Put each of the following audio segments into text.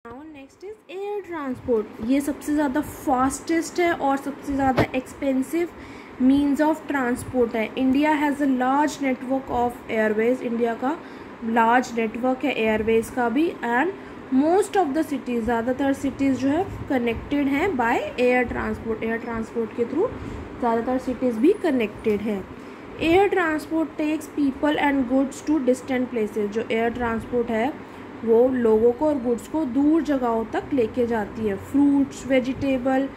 Now next is air transport. ये सबसे ज़्यादा फास्टेस्ट है और सबसे ज़्यादा एक्सपेंसिव मीन्स ऑफ ट्रांसपोर्ट है। India has a large network of airways. India का लार्ज नेटवर्क है एयरवेज का भी। And most of the cities, ज़्यादातर सिटीज़ जो है कनेक्टेड हैं by air transport. Air transport के थ्रू ज़्यादातर सिटीज़ भी कनेक्टेड है। Air transport takes people and goods to distant places. जो एयर ट्रांसपोर्ट है वो लोगों को और गुड्स को दूर जगहों तक लेके जाती है। Fruits, vegetable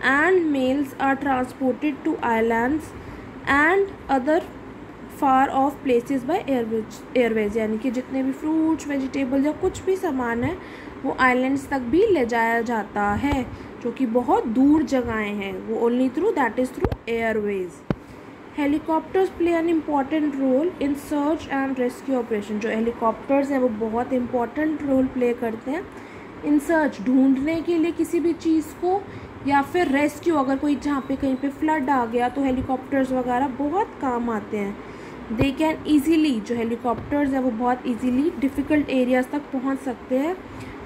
and mails are transported to islands and other far off places by airways. यानी कि जितने भी फ्रूट्स, वेजिटेबल या कुछ भी सामान है वो आइलैंड्स तक भी ले जाया जाता है, जो कि बहुत दूर जगहें हैं। वो only through that is through airways. Helicopters play an important role in search and rescue operation. जो हेलीकॉप्टर्स हैं वो बहुत इम्पॉर्टेंट रोल प्ले करते हैं इन सर्च, ढूंढने के लिए किसी भी चीज़ को, या फिर रेस्क्यू, अगर कोई जहाँ पे कहीं पे फ्लड आ गया तो हेलीकॉप्टर्स वगैरह बहुत काम आते हैं। दे कैन ईजीली, जो हेलीकॉप्टर्स हैं वो बहुत ईजीली डिफ़िकल्ट एरियाज तक पहुँच सकते हैं।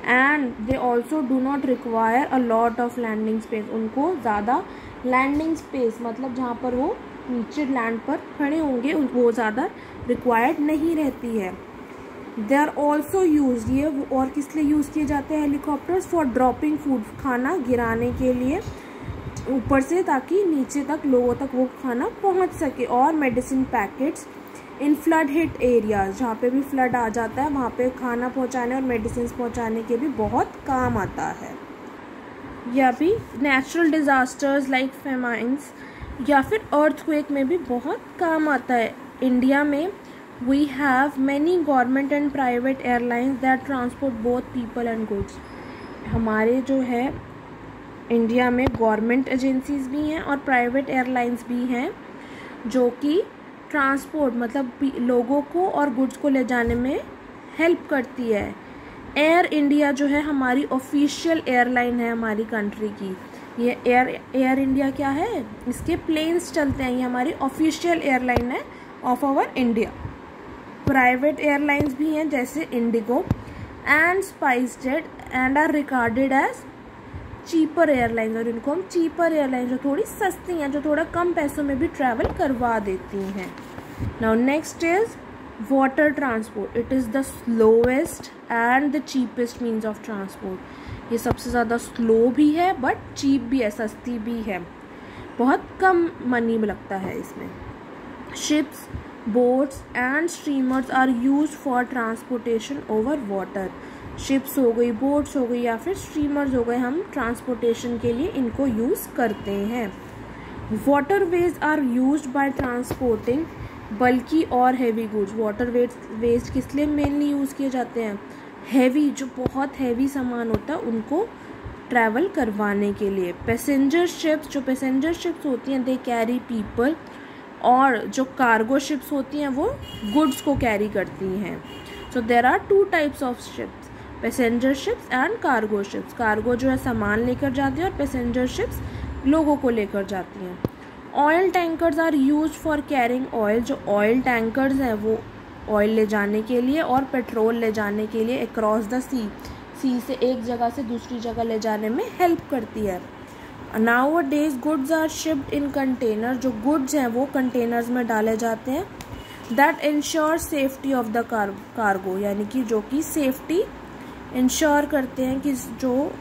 And they also do not require a lot of landing space. उनको ज़्यादा लैंडिंग स्पेस, मतलब जहाँ पर वो नीचे लैंड पर खड़े होंगे, वो ज़्यादा रिक्वायर्ड नहीं रहती है। दे आर ऑल्सो यूज, ये और किस लिए यूज़ किए जाते हैं हेलीकॉप्टर्स? फॉर ड्रॉपिंग फूड, खाना गिराने के लिए ऊपर से, ताकि नीचे तक लोगों तक वो खाना पहुंच सके। और मेडिसिन पैकेट्स इन फ्लड हिट एरियाज, जहाँ पे भी फ्लड आ जाता है वहाँ पे खाना पहुँचाने और मेडिसिन पहुँचाने के भी बहुत काम आता है। या भी नेचुरल डिज़ास्टर्स लाइक फेमाइंस या फिर अर्थक्वेक में भी बहुत काम आता है। इंडिया में we have many government and private airlines that transport both people and goods. हमारे जो है इंडिया में गवर्नमेंट एजेंसीज भी हैं और प्राइवेट एयरलाइंस भी हैं, जो कि ट्रांसपोर्ट मतलब लोगों को और गुड्स को ले जाने में हेल्प करती है। एयर इंडिया जो है हमारी ऑफिशियल एयरलाइन है हमारी कंट्री की। ये एयर इंडिया क्या है? इसके प्लेन्स चलते हैं, ये हमारी ऑफिशियल एयरलाइन है of our India. Private airlines भी हैं जैसे IndiGo and SpiceJet and are regarded as cheaper airlines. और इनको हम चीपर एयरलाइंस, जो थोड़ी सस्ती हैं, जो थोड़ा कम पैसों में भी ट्रैवल करवा देती हैं। Now next is water transport. It is the slowest and the cheapest means of transport. ये सबसे ज़्यादा स्लो भी है बट चीप भी है, सस्ती भी है, बहुत कम मनी लगता है इसमें। Ships, boats and steamers are use for transportation over water. Ships हो गई, बोट्स हो गई या फिर स्टीमर्स हो गए, हम ट्रांसपोर्टेशन के लिए इनको यूज़ करते हैं। Waterways are used by transporting bulky और हैवी गुड्स। वाटरवेज किस लिए मेनली यूज़ किए जाते हैं? हैवी, जो बहुत हैवी सामान होता है उनको ट्रैवल करवाने के लिए। पैसेंजर शिप्स, जो पैसेंजर शिप्स होती हैं दे कैरी पीपल, और जो कार्गो शिप्स होती हैं वो गुड्स को कैरी करती हैं। So there are two types of ships, passenger ships and cargo ships. Cargo जो है सामान लेकर जाती है और पैसेंजर शिप्स लोगों को लेकर जाती हैं। Oil tankers are use for carrying oil. जो ऑयल टैंकर्स हैं वो ऑयल ले जाने के लिए और पेट्रोल ले जाने के लिए अक्रॉस द सी से एक जगह से दूसरी जगह ले जाने में हेल्प करती है। Nowadays goods are shipped in container. जो गुड्स हैं वो कंटेनर्स में डाले जाते हैं। That ensure safety of the cargo, यानी कि जो कि सेफ्टी इंश्योर करते हैं कि जो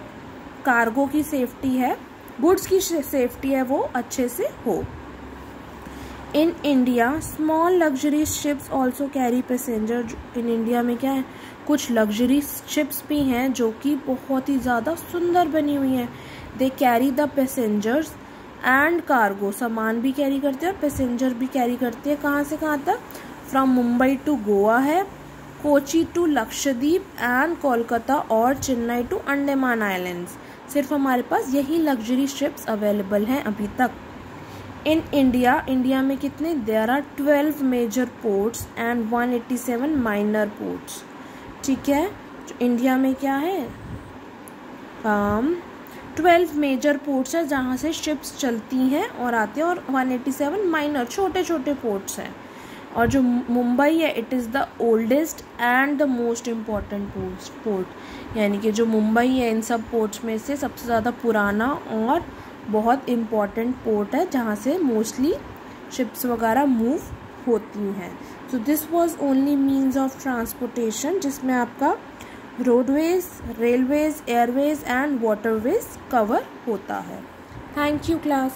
कार्गो की सेफ्टी है, गुड्स की सेफ्टी है, वो अच्छे से हो। In India small luxury ships also carry passenger. In India में क्या है, कुछ लग्जरी शिप्स भी हैं जो कि बहुत ही ज़्यादा सुंदर बनी हुई हैं। They carry the passengers and cargo, सामान भी कैरी करते हैं और पैसेंजर भी कैरी करते हैं। कहाँ से कहाँ तक? फ्रॉम मुंबई टू गोवा है, कोची टू लक्षद्वीप एंड कोलकाता और चेन्नई टू अंडमान आइलैंड्स। सिर्फ हमारे पास यही लग्जरी शिप्स अवेलेबल हैं अभी तक। इन इंडिया में कितने? There are 12 major ports and 187 minor ports. ठीक है, तो इंडिया में क्या है, 12 मेजर पोर्ट्स है जहाँ से शिप्स चलती हैं और आते हैं, और 187 माइनर छोटे छोटे पोर्ट्स हैं। और जो मुंबई है it is the oldest and the most important port, यानी कि जो मुंबई है इन सब पोर्ट्स में से सबसे ज़्यादा पुराना और बहुत इम्पॉर्टेंट पोर्ट है जहाँ से मोस्टली शिप्स वगैरह मूव होती हैं। So this was only means of transportation, जिसमें आपका roadways, railways, Airways and waterways cover होता है। Thank you class.